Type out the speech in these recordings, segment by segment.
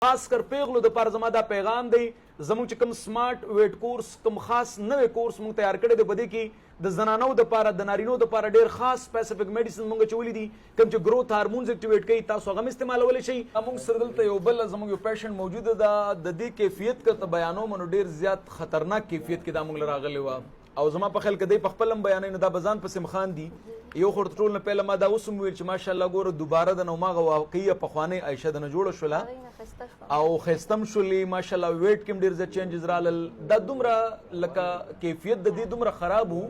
خاص کر پیغلو د پاره زما دا پیغام دی زموږ چې کوم سمارټ ویټ کورس کوم خاص نوې کورس مونږ تیار کړی دی په دې کې د زنانو د پاره د نارینو د پاره ډیر خاص سپیسیفیک میډیسن مونږ چولې دي کوم چې گروث هارمونز اکټیویټ کوي تاسو هغه استعمالولی شئ. مونږ سره دلته یو بل زموږ یو پیشنټ موجوده ده د دې کیفیت که بیانوم نو ډیر زیات خطرناک کیفیت کې دا مونږ راغلی و او زما په خیال کې دی په خپل هم بیانې نو دا بزان پسې مخان دي یو خو ټول نه پهله ما دا اوس هم ویل چې ماشاءالله ګوره دوباره د نو ماغه واقعي پخوانۍ عایشه د نه جوړه شوله او ښایسته هم شولې ماشاءالله ویټ کې هم ډېر زیات چینجز رالل دا دومره لکه کیفیت د دې دومره خراب و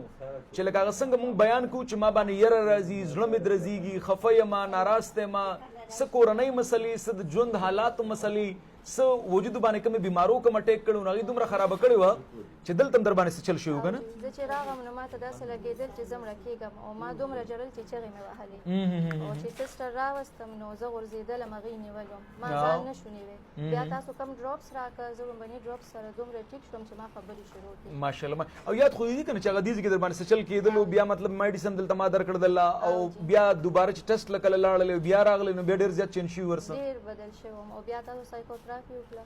چې لکه هغه څنګه مونږ بیان کوو چې ما باندې یره راځي زړه مې درزیږي خفه یم ناراسته یم څه کورنۍ مسلې څه د ژوند حالاتو مسلې څه وجود باندې کومې بیمارو کوم اټیک کړی نو هغې دومره خرابه کړې وه چې دلته هم در باندې څه چل شوي که نه زه چې راغلم نو ماته داسې لګېدل چې زه مړه کېږم او ما دومره ژړل چې چغې مې وهلې او چې سسټر راوستم نو زه غورځېدلم هغې نیولم ما ځان نه شو نیوی بیا تاسو کوم ډراپس راکړه زه ومبني ډراپس سره دومره ټیک شوم چې ما خبرې شروع کړې ماشاءالله او یاد خو دې که نه چې هغه دیزې کې در باندې څه چل کېدلو بیا مطلب میډیسن دلته ما درکړدله او بیا دوباره چې ټسټ له کله لاړلې بیا راغلی نو بیا ډېر زیات چینج شوي ورسه ډېر بدل شوم او بیا تاسو سایکوتراپي وکړه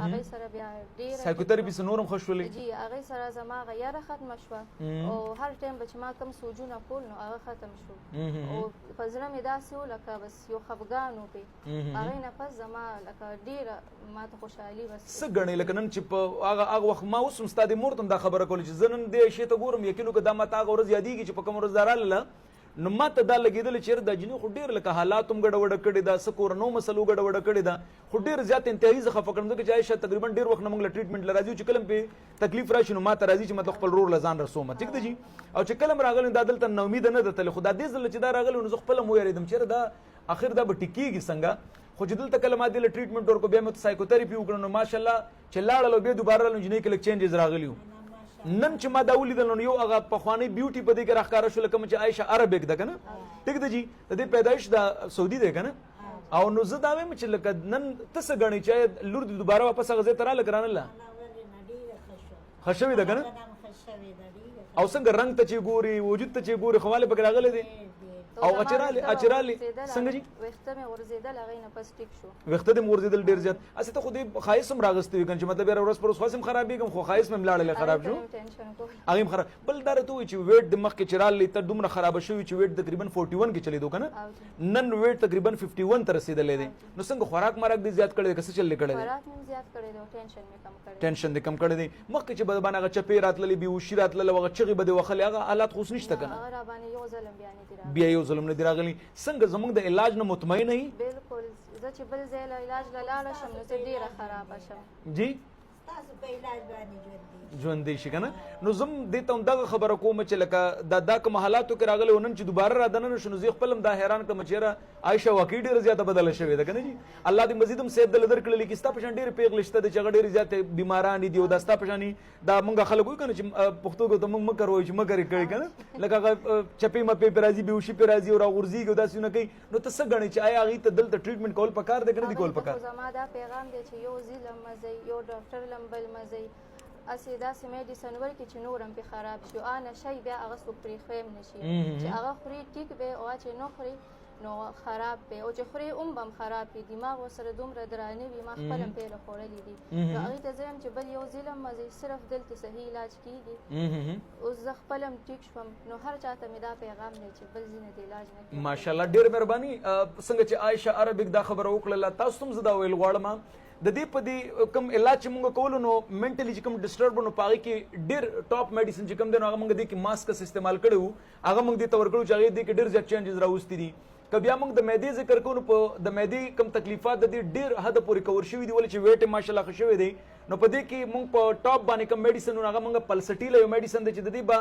هغې سره بیا ډېره سایکوتراپي څه نور هم ښه شولې جی هغې سره زما هغه یاره ختمه شوه او هر ټایم به چې ما کوم سوجونه کول نو هغه ختم شو او په زړه مې داسې و لکه بس یو خفګان و پې هغې نه پس زما لکه ډېره ما ته خوشحالي بس څه ګڼې لکه نن چې په هغه وخت ما اوس هم ستا دې مور ته هم دا خبره کوله چې زه نن دې شی ته ګورم یقین وکړه دا ما ته هغه ورځ یادېږي چې په کومه ورځ دا راغله نو ما ته دا لګېدله چې یاره دا جنې خو ډېر لکه حالات هم ګډوډه کړې ده څه کورنو مسلو ګډوډه کړې ده خو ډېر زیات انتهایي زه خفه کړم ځکه چې عایشه تقریبا ډېر وخت نه موږ له ټریټمنټ له راځي چې کله پې تکلیف راشي نو ما ته راځي چې مطلب خپل رور له ځان رسوم ټیک ده جي او چې کله م راغلی دا دلته ناامیده نه ده تللی خو دا دې ځل چې دا راغلی نو زه خپله م ویرېدم چې یاره دا اخر دا به ټیکېږي څنګه خو چې دلته کله ما دې له ټریټمنټ ورکړو بیا مې سایکوتراپي وکړه نو ماشاءالله چې لاړل او بیا دوباره راغلم نجلۍ کې لږ چینجز راغلي وو نن چې ما دا ولیدل نو یو هغه پخوانی بیوټي په دې کې راښکاره شو لکه چې عایشه عربیک ده که نه ټیک ده جي د دې پیدایش د سعودي دی که نه او نو زه دا وایم چې لکه نن ته څه ګڼې چې لور دې دوباره واپس هغه ځای ته راله که رانله ښه شوې ده که نه او څنګه رنګ ته چې ګوري وجود ته چې ګوري خواله پکې راغلی دی او اچرالي څنګه جي ویښته مې غورځېدل هغې نه پس ټیک شو ویښته دې مې غورځېدل ډېر زیات هسې ته خو دې ښایست هم راغستی وي که چې مطلب یاره ورځ پر ورځ خواست هم خرابېږم خو ښایست مې هم لاړلی خراب شو هغې هم خراب بل دا راته ووایي چې ویټ د مخکې چې راغلی ته دومره خرابه شوي چې ویټ تقریبا 41 کې چلېدو که نه نن ویټ تقریبا 51 ته رسېدلی دی نو څنګه خوراک مراک دې زیات کړی دی که څه چل دې کړی دی ټینشن دې کم کړی دی مخکې چې به د باندې هغه چپې راتللې بېهوشي راتلله هغه چغې به دې وهلې هغه حالات خو اوس نشته که نه بیا یو ظلم نه دي راغلی څنګه زموږ د علاج نه مطمئن یې بالکل زه چې بل ځای له علاج له لاړه شم نو زه ډېره خرابه شم جی ژوندی شي که نه نو زه هم دې ته هم دغه خبره کوم چې لکه دا کوم حالاتو کې راغلی و نن چې دوباره را دننه شو نو زه خپل هم دا حیران کړم چې یاره عایشه واقعي ډېره زیاته بدله شوې ده که نه جي الله دې مزید هم صحت دله درکړلی کې ستا په شان ډېرې پېغلې شته دي چې هغه ډېرې زیاتې بیمارانې دي او دا ستا په شانې دا مونږ خلک وایو که نه چې پښتو کې ته مونږ مکر وایو چې مکر یې کړی که نه لکه هغه چپې مپې پې راځي بېهوشي پې راځي او راغورځېږي او داسې نه کوي نو ته څه ګڼې چې آیا هغې ته دلته ټریټمنټ کول پکار دی که نه دي کول پکار زما دا پیغام دی چې یو ځي مزئ یو ډاکټر لم بل مزئ اسې داسې میډیسن ورکړي چې نور هم پې خراب شي او نشی بیا هغه څوک پرېښوی هم نه شي چې هغه خوري ټیک دی او چې نه خوري نو خراب دی او چې خوري هم به هم خراب وي دماغ ورسره دومره درانه وي ما خپل هم پیله خوړلي دي نو هغې ته زه یم چې بل یو ځل هم مزئ صرف دلته صحیح علاج کېږي اوس زه خپل هم ټیک شوم نو هر چاته مې دا پیغام دی چې بل ځینې د علاج نه کوي ماشاءالله ډېر مهرباني څنګه چې عایشه عربیک دا خبره وکړله تاسو هم زه دا ویل غواړم د دې په دې کوم علاج چې مونږ کولو نو منټلي چې کوم ډسټرب نو په هغې کې ډېر ټاپ میډیسن چې کوم دی نو هغه مونږ دې کې ماسکس استعمال کړی وو هغه مونږ دې ته ورکړو چې هغې دې کې ډېر زیات چینجز راوستي دي که بیا موږ د معدې ذکر کوو نو په د معدې کوم تکلیفات د دې ډېر حده پورې کور شوي دي ولې چې ویټ یې ماشاءالله ښه شوی دی نو په دې کې موږ په ټاپ باندې کوم میډیسن هغه موږ پلسټیله یو میډیسن دی چې د دې به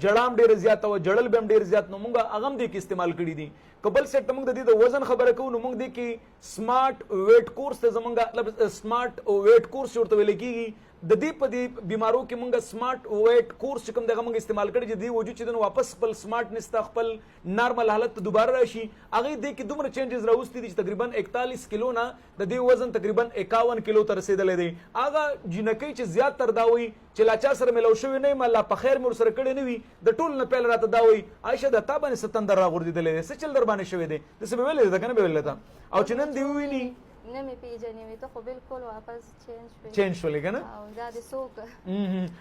جړام ډېر زیات او جړل به هم ډېر زیات نو موږ هغه هم دې کې استعمال کړي دي که بل سیټ ته موږ د دې د وزن خبره کوو نو موږ دې کې سمارټ ویټ کورس ته زموږ سمارټ ویټ کورس ورته ویل کېږي د دې په دې بیمارو کې موږ سمارټ ویټ کورس چې کوم دغه موږ استعمال کړی چې دې وجود چې دنه واپس خپل سمارټنس ته خپل نارمل حالت ته دوباره راشي هغې دې کې دومره چینجز راوستي دي چې تقریبا 41 کیلو نه د دې وزن تقریبا 51 کیلو ته رسېدلی دی هغه جینکۍ چې زیات تر دا وایي چې لا چا سره میلاو شوی نه یم الله په خیر مې ورسره کړی نه وي د ټولو نه پیل راته دا وایي عایشه د تا باندې څه تندر راغورځېدلی دی څه چل در باندې شوی دی داسې به ویلی دی ده که نه به ویلی ده او چې نن دې وویني نه مې پیژنې وې ته خو بالکل واپس چینج شولې که نه او دا دې څوک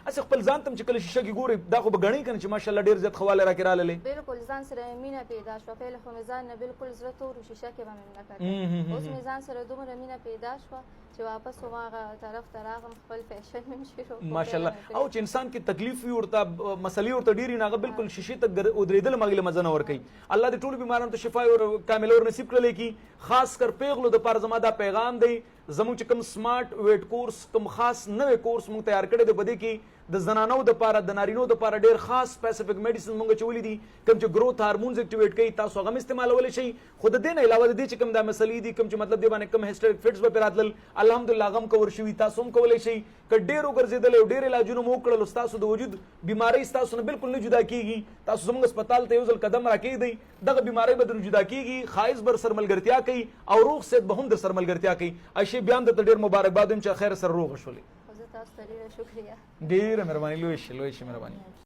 هسې خپل ځان ته هم چې کله شیشه کې ګورې دا خو به ګڼې که نه چې ماشاءالله ډېر زیات ښه والی راکې راللې بالکل ځان سره مې مینه پیدا شوه پهله خو مې ځان نه بالکل زړه تور و شیشه کې به مې نه کتل اوس مې ځان سره دومره مینه پیدا شوه چې واپس هماغه طرف ته راغلم خپل فیشن مې شروع کړ ماشاءالله او چې انسان کې تکلیف وي ورته مسلې ورته ډېرې نو هغه بالکل شیشې ته ودرېدل هم هغې له مزه نه ورکوي الله دې ټولو بیمارانو ته شفا او کامله ور نصیب کړلی کي خاص کر پیغلو دپاره زما دا پیغام دی زموږ چې کوم سمارټ ویټ کورس کوم خاص نوی کورس موږ تیار کړی دی په دې کې د زنانو دپاره د نارینو دپاره ډېر خاص سپیسیفیک میډیسن موږ اچولي دي کوم چې ګروث هارمونز اکټیویټ کوي تاسو هغه هم استعمالولی شئ خو د دې نه علاوه د دې چې کوم دا مسلې دي کوم چې مطلب دې باندې کوم هسټریک فټس به پرې راتلل الحمدلله هغه هم کور شوي تاسو هم کولی شئ که ډېر وګرځېدلی او ډېر علاجونه مو وکړل ستاسو د وجود بیمارۍ ستاسو نه بالکل نه جدا کېږي تاسو زموږ هسپتال ته یو ځل قدم راکېږدئ دغه بیمارۍ به درنه جدا کېږي ښایست به سره ملګرتیا کوي او روغ صحت به هم در سره ملګرتیا کوي عایشې بیا هم درته ډېر مبارکباد وایم چې خیر سره روغه شولې زه تاسو ته ډېره شکریه ډېره مهرباني لویه شي مهرباني